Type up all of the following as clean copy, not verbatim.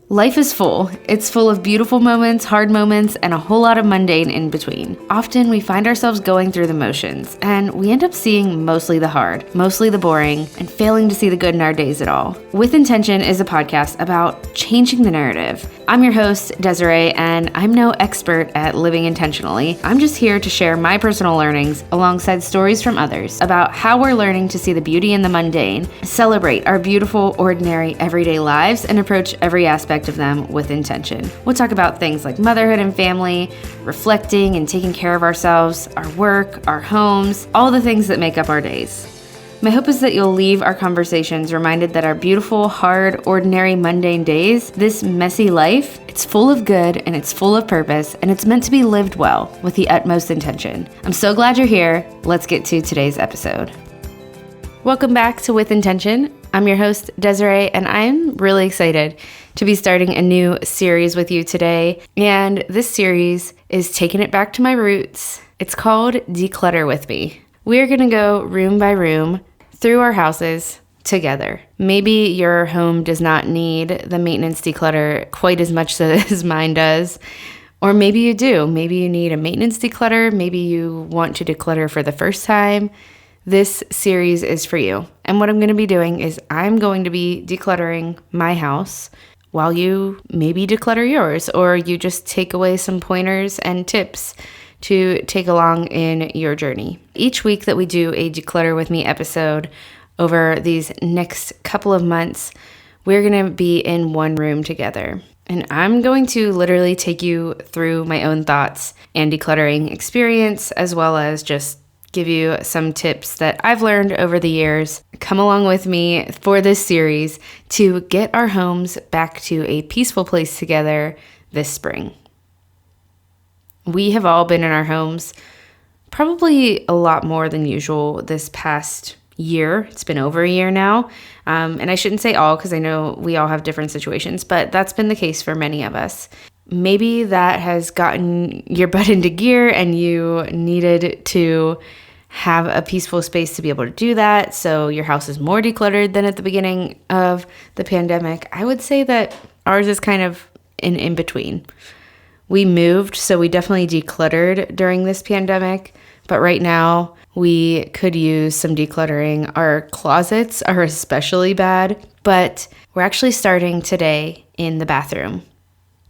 Life is full. It's full of beautiful moments, hard moments, and a whole lot of mundane in between. Often we find ourselves going through the motions, and we end up seeing mostly the hard, mostly the boring, and failing to see the good in our days at all. With Intention is a podcast about changing the narrative. I'm your host, Desiree, and I'm no expert at living intentionally. I'm just here to share my personal learnings alongside stories from others about how we're learning to see the beauty in the mundane, celebrate our beautiful, ordinary, everyday lives, and approach every aspect of them with intention. We'll talk about things like motherhood and family, reflecting and taking care of ourselves, our work, our homes, all the things that make up our days. My hope is that you'll leave our conversations reminded that our beautiful, hard, ordinary, mundane days, this messy life, it's full of good and it's full of purpose and it's meant to be lived well with the utmost intention. I'm so glad you're here. Let's get to today's episode. Welcome back to With Intention. I'm your host, Desiree, and I'm really excited to be starting a new series with you today. And this series is taking it back to my roots. It's called Declutter with Me. We're going to go room by room through our houses together. Maybe your home does not need the maintenance declutter quite as much as mine does. Or maybe you do. Maybe you need a maintenance declutter. Maybe you want to declutter for the first time. This series is for you. And what I'm going to be doing is I'm going to be decluttering my house while you maybe declutter yours, or you just take away some pointers and tips to take along in your journey. Each week that we do a Declutter with Me episode over these next couple of months, we're going to be in one room together. And I'm going to literally take you through my own thoughts and decluttering experience, as well as just give you some tips that I've learned over the years. Come along with me for this series to get our homes back to a peaceful place together this spring. We have all been in our homes probably a lot more than usual this past year. It's been over a year now. And I shouldn't say all because I know we all have different situations, but that's been the case for many of us. Maybe that has gotten your butt into gear and you needed to have a peaceful space to be able to do that. So your house is more decluttered than at the beginning of the pandemic. I would say that ours is kind of in between. We moved, so we definitely decluttered during this pandemic. But right now, we could use some decluttering. Our closets are especially bad, but we're actually starting today in the bathroom.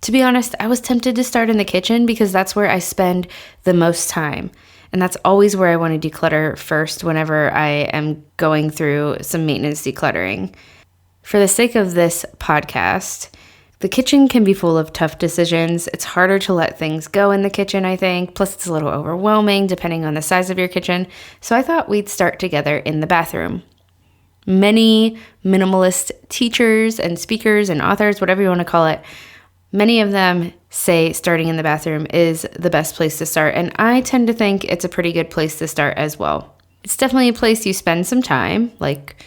To be honest, I was tempted to start in the kitchen because that's where I spend the most time. And that's always where I want to declutter first whenever I am going through some maintenance decluttering. For the sake of this podcast, the kitchen can be full of tough decisions. It's harder to let things go in the kitchen, I think. Plus, it's a little overwhelming depending on the size of your kitchen. So I thought we'd start together in the bathroom. Many minimalist teachers and speakers and authors, whatever you want to call it, many of them say starting in the bathroom is the best place to start, and I tend to think it's a pretty good place to start as well. It's definitely a place you spend some time, like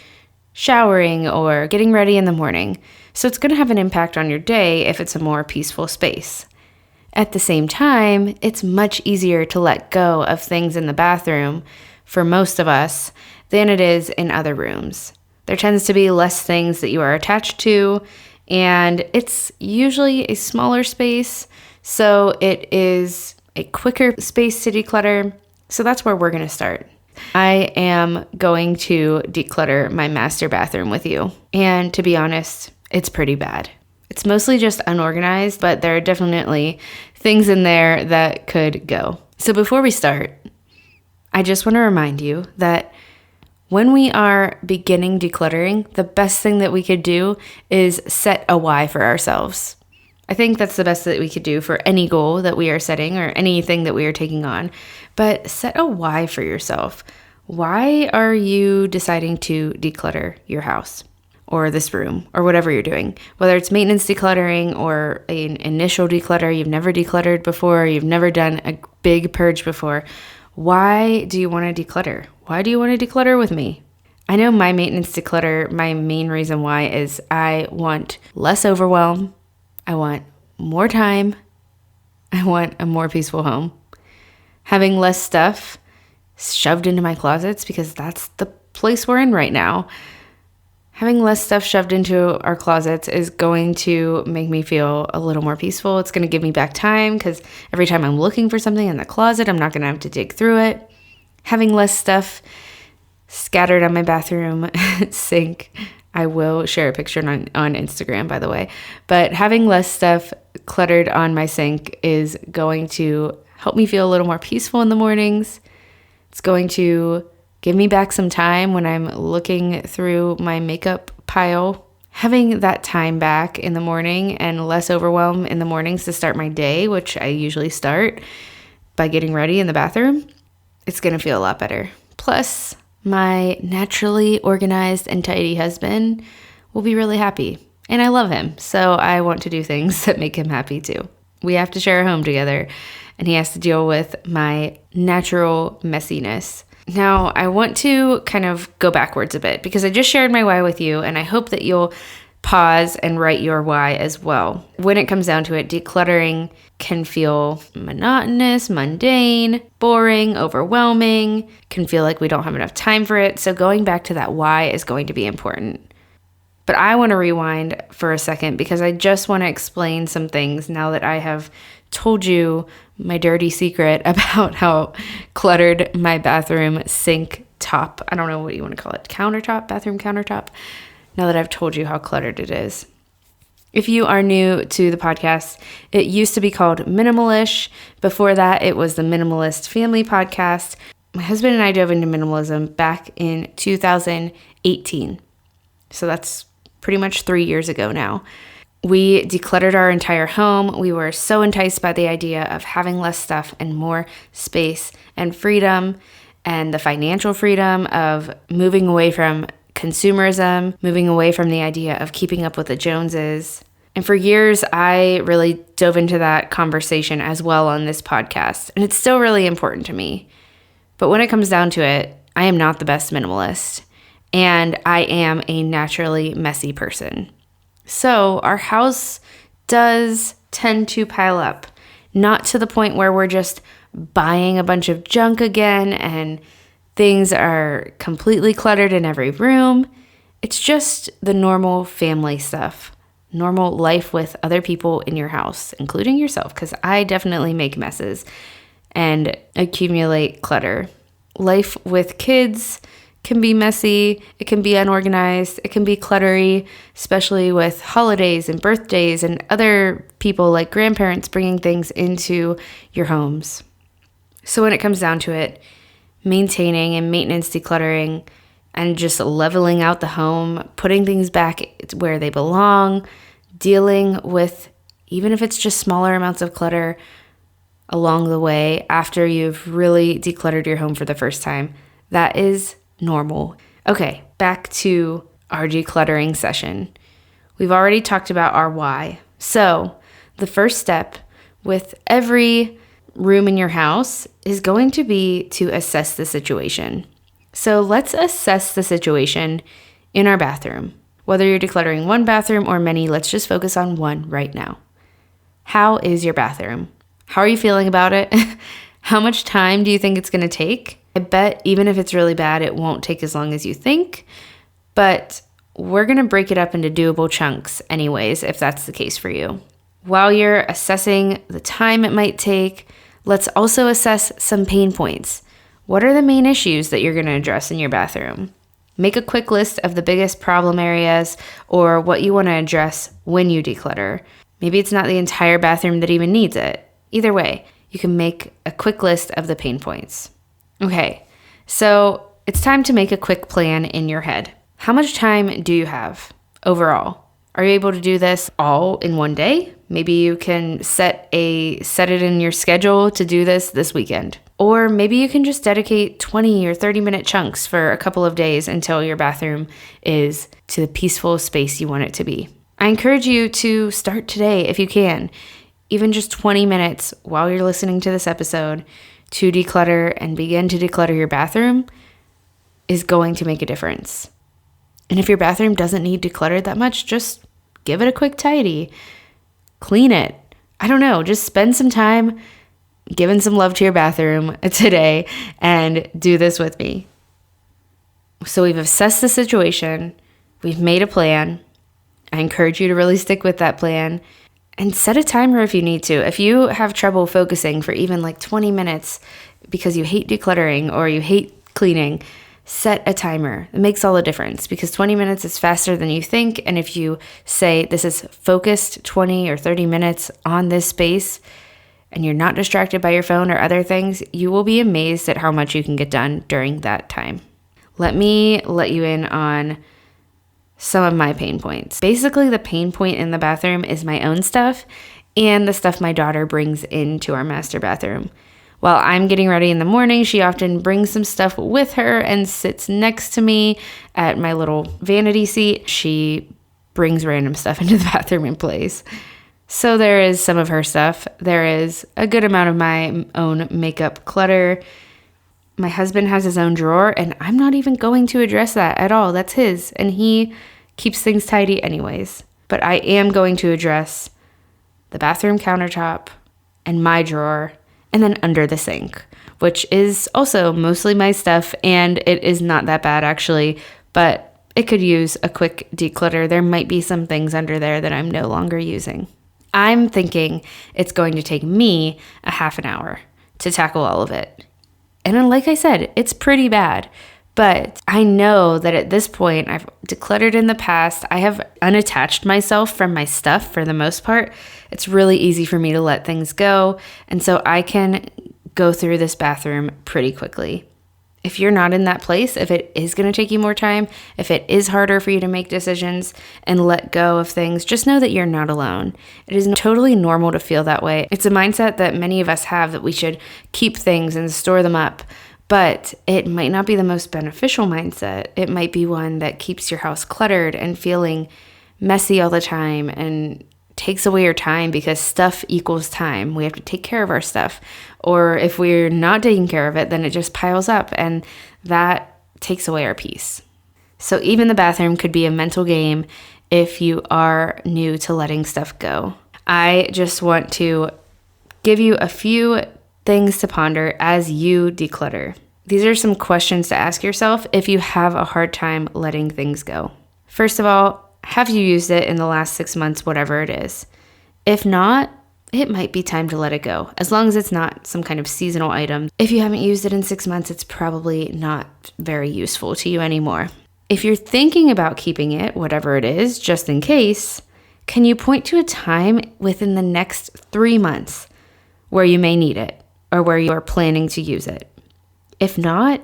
showering or getting ready in the morning, so it's going to have an impact on your day if it's a more peaceful space. At the same time, it's much easier to let go of things in the bathroom for most of us than it is in other rooms. There tends to be less things that you are attached to, and it's usually a smaller space, so it is a quicker space to declutter. So that's where we're going to start. I am going to declutter my master bathroom with you. And to be honest, it's pretty bad. It's mostly just unorganized, but there are definitely things in there that could go. So before we start, I just want to remind you that when we are beginning decluttering, the best thing that we could do is set a why for ourselves. I think that's the best that we could do for any goal that we are setting or anything that we are taking on. But set a why for yourself. Why are you deciding to declutter your house or this room or whatever you're doing? Whether it's maintenance decluttering or an initial declutter, you've never decluttered before, you've never done a big purge before. Why do you want to declutter? Why do you want to declutter with me? I know my maintenance declutter, my main reason why is I want less overwhelm. I want more time. I want a more peaceful home. Having less stuff shoved into my closets because that's the place we're in right now. Having less stuff shoved into our closets is going to make me feel a little more peaceful. It's going to give me back time because every time I'm looking for something in the closet, I'm not going to have to dig through it. Having less stuff scattered on my bathroom sink. I will share a picture on Instagram, by the way. But having less stuff cluttered on my sink is going to help me feel a little more peaceful in the mornings. It's going to give me back some time when I'm looking through my makeup pile. Having that time back in the morning and less overwhelm in the mornings to start my day, which I usually start by getting ready in the bathroom, it's going to feel a lot better. Plus, my naturally organized and tidy husband will be really happy. And I love him, so I want to do things that make him happy too. We have to share a home together, and he has to deal with my natural messiness. Now, I want to kind of go backwards a bit because I just shared my why with you, and I hope that you'll pause and write your why as well. When it comes down to it, decluttering can feel monotonous, mundane, boring, overwhelming, can feel like we don't have enough time for it. So going back to that why is going to be important. But I want to rewind for a second because I just want to explain some things now that I have told you my dirty secret about how cluttered my bathroom sink top, I don't know what you want to call it, bathroom countertop, now that I've told you how cluttered it is. If you are new to the podcast, it used to be called Minimalish. Before that, it was the Minimalist Family Podcast. My husband and I dove into minimalism back in 2018. So that's pretty much 3 years ago now. We decluttered our entire home. We were so enticed by the idea of having less stuff and more space and freedom and the financial freedom of moving away from consumerism, moving away from the idea of keeping up with the Joneses. And for years, I really dove into that conversation as well on this podcast. And it's still really important to me. But when it comes down to it, I am not the best minimalist. And I am a naturally messy person. So our house does tend to pile up, not to the point where we're just buying a bunch of junk again and things are completely cluttered in every room. It's just the normal family stuff, normal life with other people in your house, including yourself, because I definitely make messes and accumulate clutter. Life with kids can be messy, it can be unorganized, it can be cluttery, especially with holidays and birthdays and other people like grandparents bringing things into your homes. So when it comes down to it, maintaining and maintenance decluttering and just leveling out the home, putting things back where they belong, dealing with, even if it's just smaller amounts of clutter along the way after you've really decluttered your home for the first time, that is normal. Okay, back to our decluttering session. We've already talked about our why. So the first step with every room in your house is going to be to assess the situation. So let's assess the situation in our bathroom. Whether you're decluttering one bathroom or many, let's just focus on one right now. How is your bathroom? How are you feeling about it? How much time do you think it's going to take? I bet even if it's really bad, it won't take as long as you think, but we're going to break it up into doable chunks anyways, if that's the case for you. While you're assessing the time it might take, let's also assess some pain points. What are the main issues that you're going to address in your bathroom? Make a quick list of the biggest problem areas or what you want to address when you declutter. Maybe it's not the entire bathroom that even needs it. Either way, you can make a quick list of the pain points. Okay, so it's time to make a quick plan in your head. How much time do you have overall? Are you able to do this all in one day? Maybe you can set it in your schedule to do this weekend. Or maybe you can just dedicate 20 or 30-minute chunks for a couple of days until your bathroom is to the peaceful space you want it to be. I encourage you to start today if you can, even just 20 minutes while you're listening to this episode to declutter and begin to declutter your bathroom is going to make a difference. And if your bathroom doesn't need decluttered that much, just give it a quick tidy. Clean it. I don't know, just spend some time giving some love to your bathroom today and do this with me. So we've assessed the situation. We've made a plan. I encourage you to really stick with that plan and set a timer if you need to. If you have trouble focusing for even like 20 minutes because you hate decluttering or you hate cleaning, set a timer. It makes all the difference because 20 minutes is faster than you think. And if you say this is focused 20 or 30 minutes on this space and you're not distracted by your phone or other things, you will be amazed at how much you can get done during that time. Let me let you in on some of my pain points. Basically, the pain point in the bathroom is my own stuff and the stuff my daughter brings into our master bathroom. While I'm getting ready in the morning, she often brings some stuff with her and sits next to me at my little vanity seat. She brings random stuff into the bathroom and plays. So there is some of her stuff. There is a good amount of my own makeup clutter. My husband has his own drawer, and I'm not even going to address that at all. That's his, and he keeps things tidy anyways. But I am going to address the bathroom countertop and my drawer, and then under the sink, which is also mostly my stuff, and it is not that bad actually, but it could use a quick declutter. There might be some things under there that I'm no longer using. I'm thinking it's going to take me a half an hour to tackle all of it. And then, like I said, it's pretty bad. But I know that at this point, I've decluttered in the past. I have unattached myself from my stuff for the most part. It's really easy for me to let things go. And so I can go through this bathroom pretty quickly. If you're not in that place, if it is going to take you more time, if it is harder for you to make decisions and let go of things, just know that you're not alone. It is totally normal to feel that way. It's a mindset that many of us have, that we should keep things and store them up. But it might not be the most beneficial mindset. It might be one that keeps your house cluttered and feeling messy all the time and takes away your time, because stuff equals time. We have to take care of our stuff. Or if we're not taking care of it, then it just piles up and that takes away our peace. So even the bathroom could be a mental game if you are new to letting stuff go. I just want to give you a few things to ponder as you declutter. These are some questions to ask yourself if you have a hard time letting things go. First of all, have you used it in the last 6 months, whatever it is? If not, it might be time to let it go, as long as it's not some kind of seasonal item. If you haven't used it in 6 months, it's probably not very useful to you anymore. If you're thinking about keeping it, whatever it is, just in case, can you point to a time within the next 3 months where you may need it or where you are planning to use it? If not,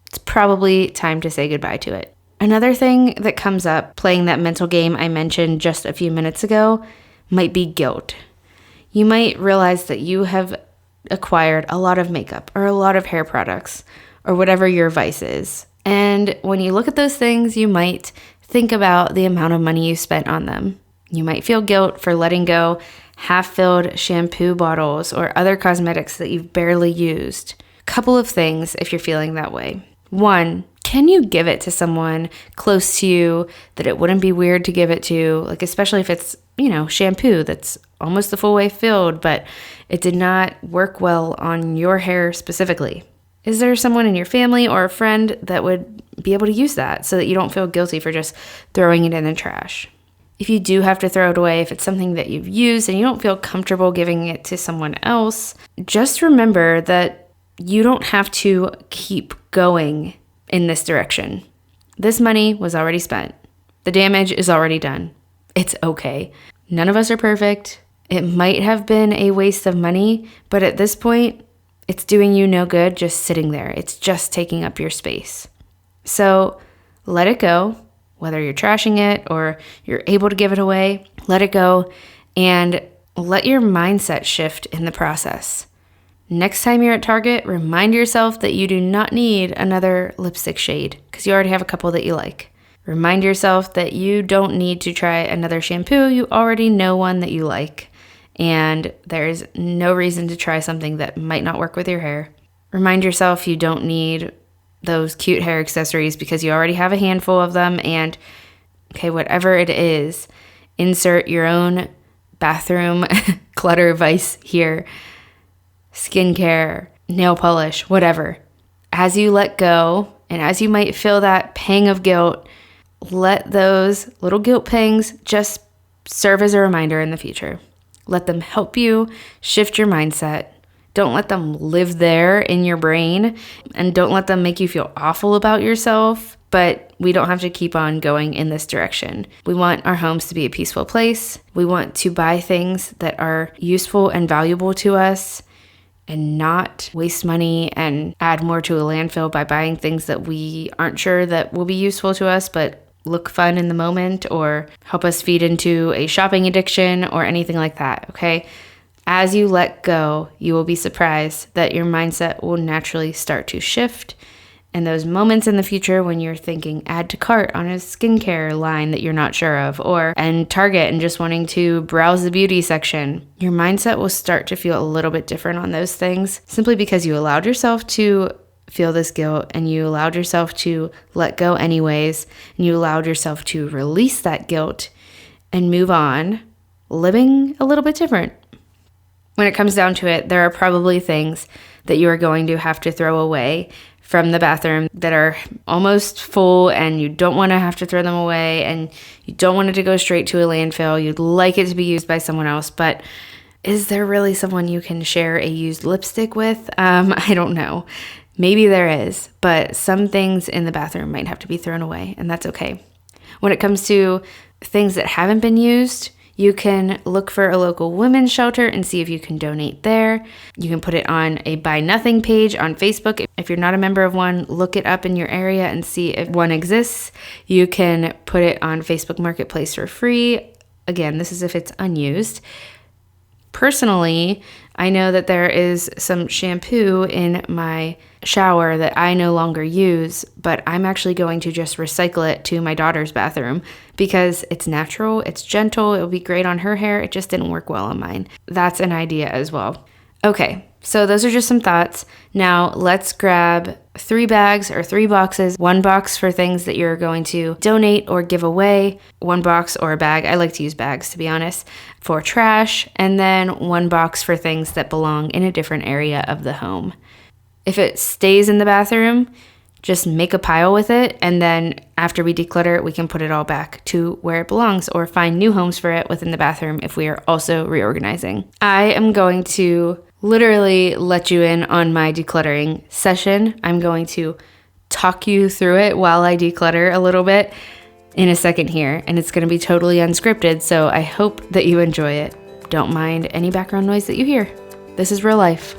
it's probably time to say goodbye to it. Another thing that comes up playing that mental game I mentioned just a few minutes ago might be guilt. You might realize that you have acquired a lot of makeup or a lot of hair products or whatever your vice is. And when you look at those things, you might think about the amount of money you spent on them. You might feel guilt for letting go half-filled shampoo bottles or other cosmetics that you've barely used. Couple of things if you're feeling that way. One, can you give it to someone close to you that it wouldn't be weird to give it to? Like, especially if it's, shampoo that's almost the full way filled, but it did not work well on your hair specifically. Is there someone in your family or a friend that would be able to use that so that you don't feel guilty for just throwing it in the trash? If you do have to throw it away, if it's something that you've used and you don't feel comfortable giving it to someone else, just remember that you don't have to keep going in this direction. This money was already spent. The damage is already done. It's okay. None of us are perfect. It might have been a waste of money, but at this point, it's doing you no good just sitting there. It's just taking up your space. So let it go, whether you're trashing it or you're able to give it away, let it go and let your mindset shift in the process. Next time you're at Target, remind yourself that you do not need another lipstick shade because you already have a couple that you like. Remind yourself that you don't need to try another shampoo. You already know one that you like, and there's no reason to try something that might not work with your hair. Remind yourself you don't need those cute hair accessories because you already have a handful of them, and whatever it is, insert your own bathroom clutter vice here. Skincare, nail polish, whatever. As you let go, and as you might feel that pang of guilt, let those little guilt pangs just serve as a reminder in the future. Let them help you shift your mindset. Don't let them live there in your brain, and don't let them make you feel awful about yourself. But we don't have to keep on going in this direction. We want our homes to be a peaceful place. We want to buy things that are useful and valuable to us and not waste money and add more to a landfill by buying things that we aren't sure that will be useful to us, but look fun in the moment or help us feed into a shopping addiction or anything like that, okay? As you let go, you will be surprised that your mindset will naturally start to shift. And those moments in the future when you're thinking add to cart on a skincare line that you're not sure of, or in Target and just wanting to browse the beauty section, your mindset will start to feel a little bit different on those things simply because you allowed yourself to feel this guilt and you allowed yourself to let go anyways, and you allowed yourself to release that guilt and move on, living a little bit different. When it comes down to it, there are probably things that you are going to have to throw away from the bathroom that are almost full, and you don't want to have to throw them away, and you don't want it to go straight to a landfill. You'd like it to be used by someone else, but is there really someone you can share a used lipstick with? I don't know. Maybe there is, but some things in the bathroom might have to be thrown away, and that's okay. When it comes to things that haven't been used, you can look for a local women's shelter and see if you can donate there. You can put it on a Buy Nothing page on Facebook. If you're not a member of one, look it up in your area and see if one exists. You can put it on Facebook Marketplace for free. Again, this is if it's unused. Personally, I know that there is some shampoo in my shower that I no longer use, but I'm actually going to just recycle it to my daughter's bathroom because it's natural, it's gentle, it'll be great on her hair. It just didn't work well on mine. That's an idea as well. Okay, so those are just some thoughts. Now let's grab 3 bags or 3 boxes, 1 box for things that you're going to donate or give away, 1 box or a bag, I like to use bags to be honest, for trash, and then 1 box for things that belong in a different area of the home. If it stays in the bathroom, just make a pile with it, and then after we declutter it, we can put it all back to where it belongs or find new homes for it within the bathroom if we are also reorganizing. I am going to literally let you in on my decluttering session. I'm going to talk you through it while I declutter a little bit in a second here, and it's going to be totally unscripted, so I hope that you enjoy it. Don't mind any background noise that you hear. This is real life.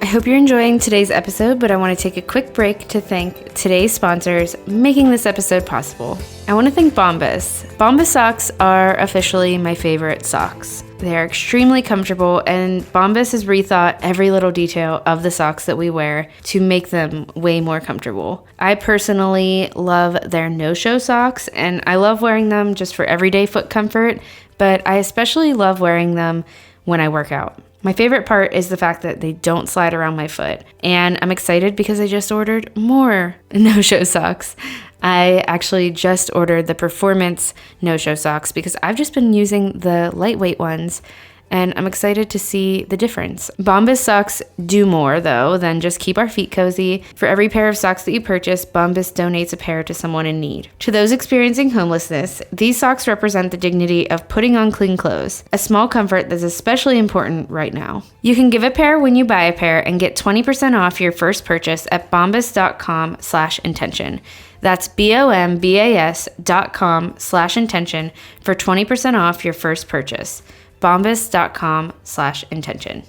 I hope you're enjoying today's episode, but I want to take a quick break to thank today's sponsors making this episode possible. I want to thank Bombas. Bombas socks are officially my favorite socks. They are extremely comfortable, and Bombas has rethought every little detail of the socks that we wear to make them way more comfortable. I personally love their no-show socks, and I love wearing them just for everyday foot comfort, but I especially love wearing them when I work out. My favorite part is the fact that they don't slide around my foot, and I'm excited because I just ordered more no-show socks. I actually just ordered the performance no-show socks because I've just been using the lightweight ones, and I'm excited to see the difference. Bombas socks do more, though, than just keep our feet cozy. For every pair of socks that you purchase, Bombas donates a pair to someone in need. To those experiencing homelessness, these socks represent the dignity of putting on clean clothes, a small comfort that's especially important right now. You can give a pair when you buy a pair and get 20% off your first purchase at bombas.com/intention. That's BOMBAS.com/intention for 20% off your first purchase. bombas.com/intention.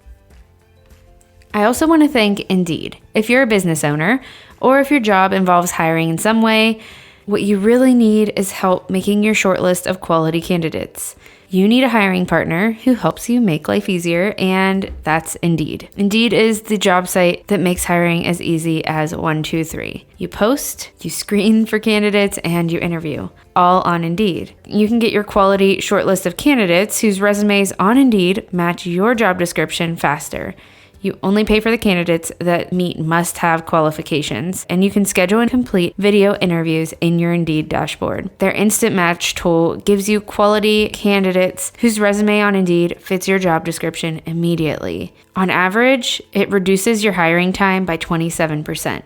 I also want to thank Indeed. If you're a business owner or if your job involves hiring in some way, what you really need is help making your shortlist of quality candidates. You need a hiring partner who helps you make life easier, and that's Indeed. Indeed is the job site that makes hiring as easy as 1, 2, 3. You post, you screen for candidates, and you interview, all on Indeed. You can get your quality shortlist of candidates whose resumes on Indeed match your job description faster. You only pay for the candidates that meet must-have qualifications, and you can schedule and complete video interviews in your Indeed dashboard. Their Instant Match tool gives you quality candidates whose resume on Indeed fits your job description immediately. On average, it reduces your hiring time by 27%.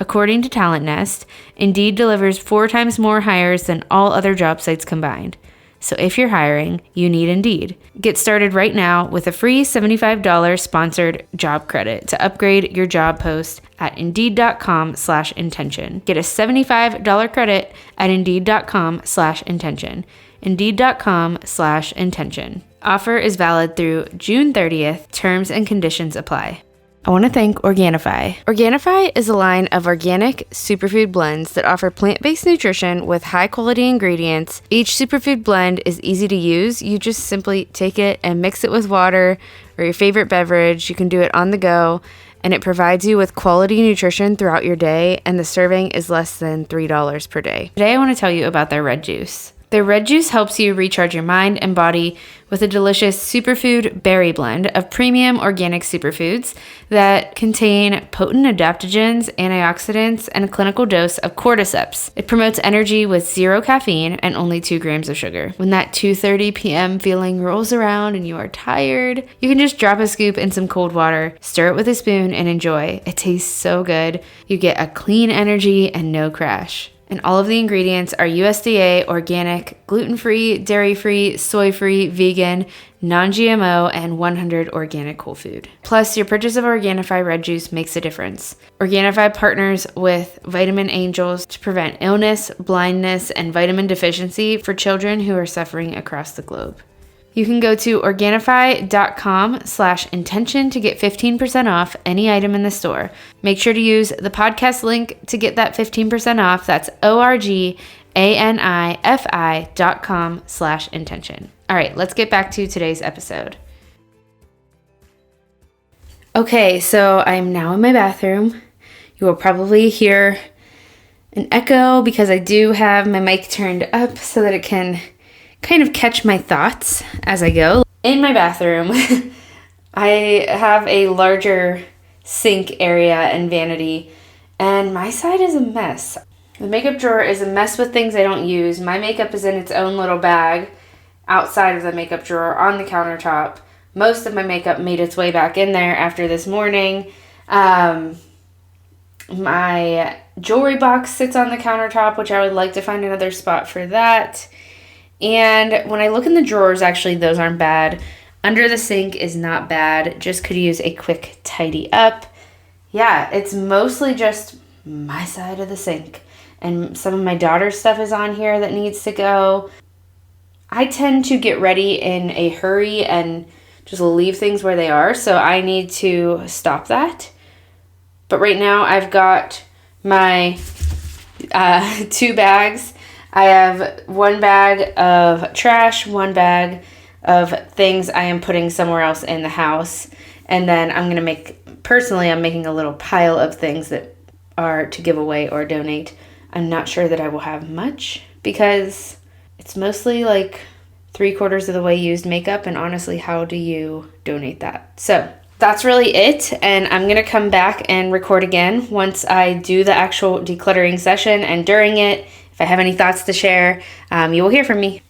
According to Talent Nest, Indeed delivers 4 times more hires than all other job sites combined. So if you're hiring, you need Indeed. Get started right now with a free $75 sponsored job credit to upgrade your job post at Indeed.com/intention. Get a $75 credit at Indeed.com/intention. Indeed.com/intention. Offer is valid through June 30th. Terms and conditions apply. I want to thank Organifi. Organifi is a line of organic superfood blends that offer plant-based nutrition with high-quality ingredients. Each superfood blend is easy to use. You just simply take it and mix it with water or your favorite beverage. You can do it on the go, and it provides you with quality nutrition throughout your day, and the serving is less than $3 per day. Today I want to tell you about their red juice. Their red juice helps you recharge your mind and body with a delicious superfood berry blend of premium organic superfoods that contain potent adaptogens, antioxidants, and a clinical dose of cordyceps. It promotes energy with 0 caffeine and only 2 grams of sugar. When that 2:30 p.m. feeling rolls around and you are tired, you can just drop a scoop in some cold water, stir it with a spoon, and enjoy. It tastes so good. You get a clean energy and no crash. And all of the ingredients are USDA, organic, gluten-free, dairy-free, soy-free, vegan, non-GMO, and 100 organic whole food. Plus, your purchase of Organifi Red Juice makes a difference. Organifi partners with Vitamin Angels to prevent illness, blindness, and vitamin deficiency for children who are suffering across the globe. You can go to Organifi.com/intention to get 15% off any item in the store. Make sure to use the podcast link to get that 15% off. That's ORGANIFI.com/intention. All right, let's get back to today's episode. Okay, so I'm now in my bathroom. You will probably hear an echo because I do have my mic turned up so that it can kind of catch my thoughts as I go. In my bathroom, I have a larger sink area and vanity, and my side is a mess. The makeup drawer is a mess with things I don't use. My makeup is in its own little bag outside of the makeup drawer on the countertop. Most of my makeup made its way back in there after this morning. My jewelry box sits on the countertop, which I would like to find another spot for that. And when I look in the drawers, actually, those aren't bad. Under the sink is not bad. Just could use a quick tidy up. Yeah, it's mostly just my side of the sink. And some of my daughter's stuff is on here that needs to go. I tend to get ready in a hurry and just leave things where they are. So I need to stop that. But right now I've got my 2 bags. I have 1 bag of trash, 1 bag of things I am putting somewhere else in the house. And then I'm making a little pile of things that are to give away or donate. I'm not sure that I will have much because it's mostly like 3/4 of the way used makeup. And honestly, how do you donate that? So that's really it. And I'm going to come back and record again once I do the actual decluttering session. And during it, if I have any thoughts to share, you will hear from me.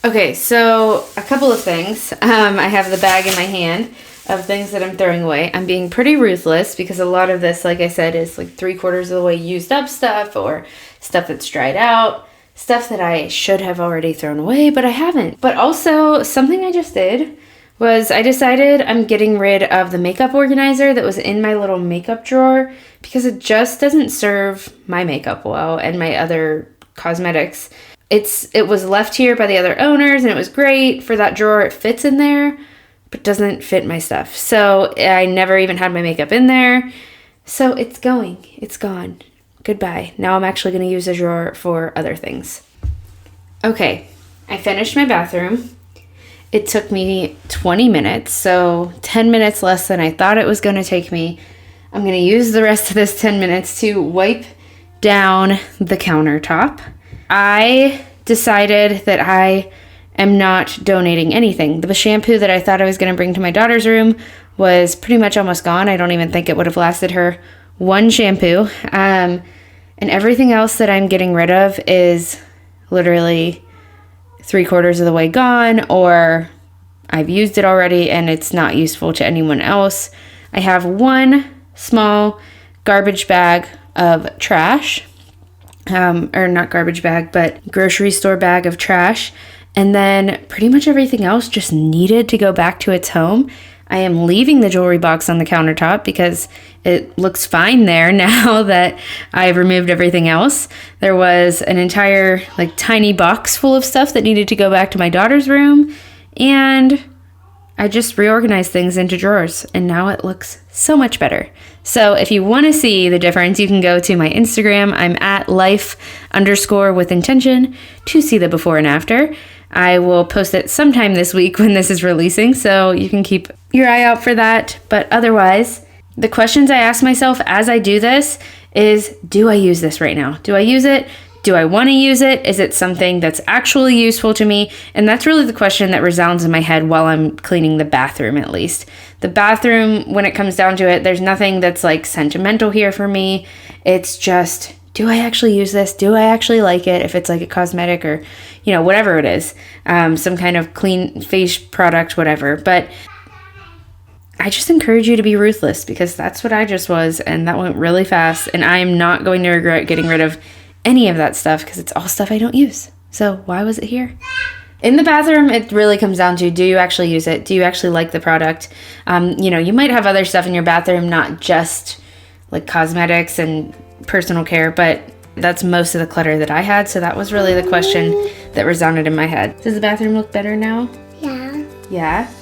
Okay, so a couple of things. I have the bag in my hand of things that I'm throwing away. I'm being pretty ruthless because a lot of this, like I said, is like 3/4 of the way used up stuff or stuff that's dried out, stuff that I should have already thrown away, but I haven't. But also, something I just did was I decided I'm getting rid of the makeup organizer that was in my little makeup drawer because it just doesn't serve my makeup well and my other cosmetics. It was left here by the other owners and it was great for that drawer. It fits in there, but doesn't fit my stuff. So I never even had my makeup in there. So it's going. It's gone. Goodbye. Now I'm actually going to use the drawer for other things. Okay, I finished my bathroom. It took me 20 minutes, so 10 minutes less than I thought it was going to take me. I'm going to use the rest of this 10 minutes to wipe down the countertop. I decided that I am not donating anything. The shampoo that I thought I was going to bring to my daughter's room was pretty much almost gone. I don't even think it would have lasted her 1 shampoo. And everything else that I'm getting rid of is literally 3/4 of the way gone, or I've used it already and it's not useful to anyone else. I have 1 small garbage bag of trash, or not garbage bag, but grocery store bag of trash. And then pretty much everything else just needed to go back to its home. I am leaving the jewelry box on the countertop because it looks fine there now that I've removed everything else. There was an entire tiny box full of stuff that needed to go back to my daughter's room, and I just reorganized things into drawers, and now it looks so much better. So if you want to see the difference, you can go to my Instagram. I'm at life_with-intention to see the before and after. I will post it sometime this week when this is releasing, so you can keep your eye out for that. But otherwise, the questions I ask myself as I do this is, do I use this right now? Do I use it? Do I want to use it? Is it something that's actually useful to me? And that's really the question that resounds in my head while I'm cleaning the bathroom, at least. The bathroom, when it comes down to it, there's nothing that's sentimental here for me. It's just, do I actually use this? Do I actually like it? If it's a cosmetic or, whatever it is, some kind of clean face product, whatever. But I just encourage you to be ruthless, because that's what I just was, and that went really fast. And I am not going to regret getting rid of any of that stuff, because it's all stuff I don't use. So why was it here? In the bathroom, it really comes down to, do you actually use it? Do you actually like the product? You might have other stuff in your bathroom, not just cosmetics and personal care, but that's most of the clutter that I had. So that was really the question that resounded in my head. Does the bathroom look better now? Yeah. Yeah.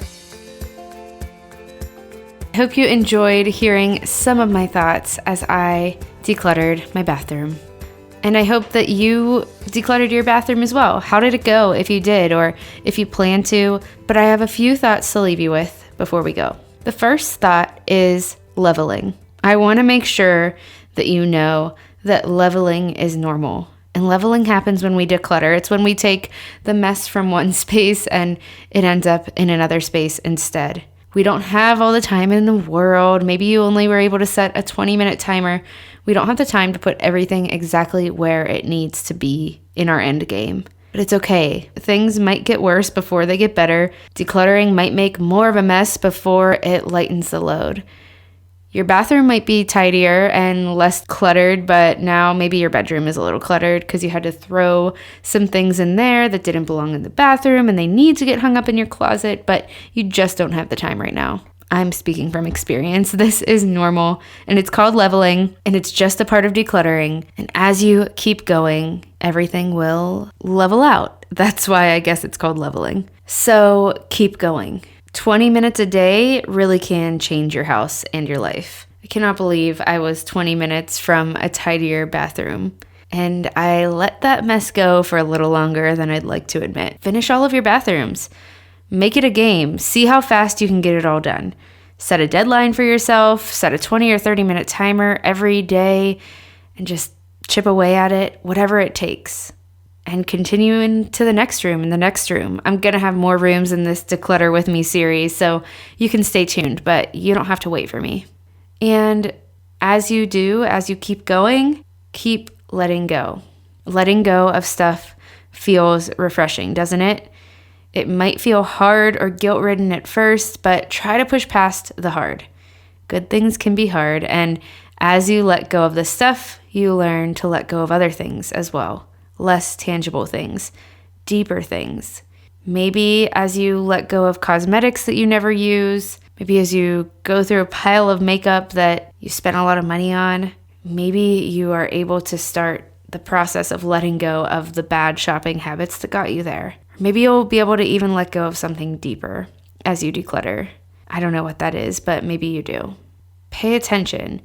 I hope you enjoyed hearing some of my thoughts as I decluttered my bathroom. And I hope that you decluttered your bathroom as well. How did it go, if you did, or if you plan to? But I have a few thoughts to leave you with before we go. The first thought is leveling. I want to make sure that you know that leveling is normal. And leveling happens when we declutter. It's when we take the mess from one space and it ends up in another space instead. We don't have all the time in the world. Maybe you only were able to set a 20-minute timer. We don't have the time to put everything exactly where it needs to be in our end game. But it's okay. Things might get worse before they get better. Decluttering might make more of a mess before it lightens the load. Your bathroom might be tidier and less cluttered, but now maybe your bedroom is a little cluttered because you had to throw some things in there that didn't belong in the bathroom and they need to get hung up in your closet, but you just don't have the time right now. I'm speaking from experience. This is normal, and it's called leveling, and it's just a part of decluttering. And as you keep going, everything will level out. That's why I guess it's called leveling. So keep going. 20 minutes a day really can change your house and your life. I cannot believe I was 20 minutes from a tidier bathroom. And I let that mess go for a little longer than I'd like to admit. Finish all of your bathrooms. Make it a game. See how fast you can get it all done. Set a deadline for yourself. Set a 20 or 30-minute timer every day and just chip away at it, whatever it takes. And continue into the next room and the next room. I'm going to have more rooms in this Declutter With Me series, so you can stay tuned, but you don't have to wait for me. And as you keep going, keep letting go. Letting go of stuff feels refreshing, doesn't it? It might feel hard or guilt-ridden at first, but try to push past the hard. Good things can be hard, and as you let go of the stuff, you learn to let go of other things as well. Less tangible things, deeper things. Maybe as you let go of cosmetics that you never use, maybe as you go through a pile of makeup that you spent a lot of money on, maybe you are able to start the process of letting go of the bad shopping habits that got you there. Maybe you'll be able to even let go of something deeper as you declutter. I don't know what that is, but maybe you do. Pay attention.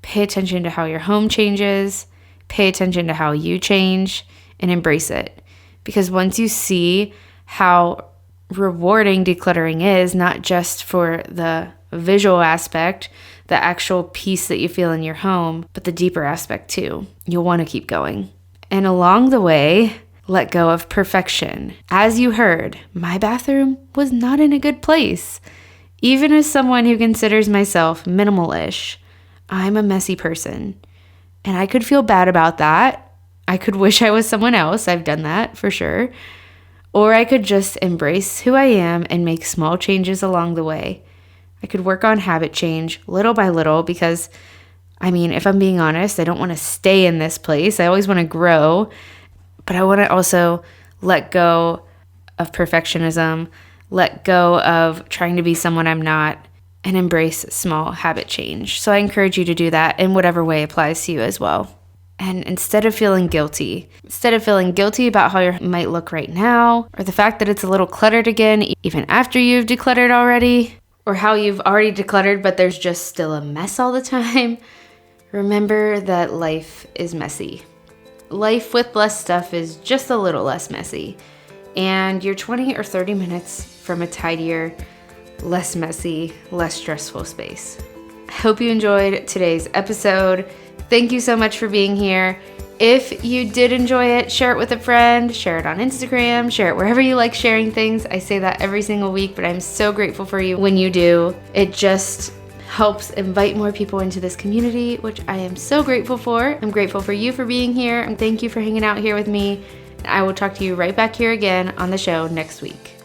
Pay attention to how your home changes. Pay attention to how you change and embrace it. Because once you see how rewarding decluttering is, not just for the visual aspect, the actual peace that you feel in your home, but the deeper aspect too, you'll want to keep going. And along the way, let go of perfection. As you heard, my bathroom was not in a good place. Even as someone who considers myself minimal-ish, I'm a messy person. And I could feel bad about that. I could wish I was someone else. I've done that for sure. Or I could just embrace who I am and make small changes along the way. I could work on habit change little by little because I mean, if I'm being honest, I don't want to stay in this place. I always want to grow, but I want to also let go of perfectionism, let go of trying to be someone I'm not, and embrace small habit change. So I encourage you to do that in whatever way applies to you as well. And instead of feeling guilty about how you might look right now, or the fact that it's a little cluttered again, even after you've decluttered already, or how you've already decluttered but there's just still a mess all the time, remember that life is messy. Life with less stuff is just a little less messy. And you're 20 or 30 minutes from a tidier, less messy, less stressful space. I hope you enjoyed today's episode. Thank you so much for being here. If you did enjoy it, share it with a friend, share it on Instagram, share it wherever you like sharing things. I say that every single week, but I'm so grateful for you when you do. It just helps invite more people into this community, which I am so grateful for. I'm grateful for you for being here, and thank you for hanging out here with me. I will talk to you right back here again on the show next week.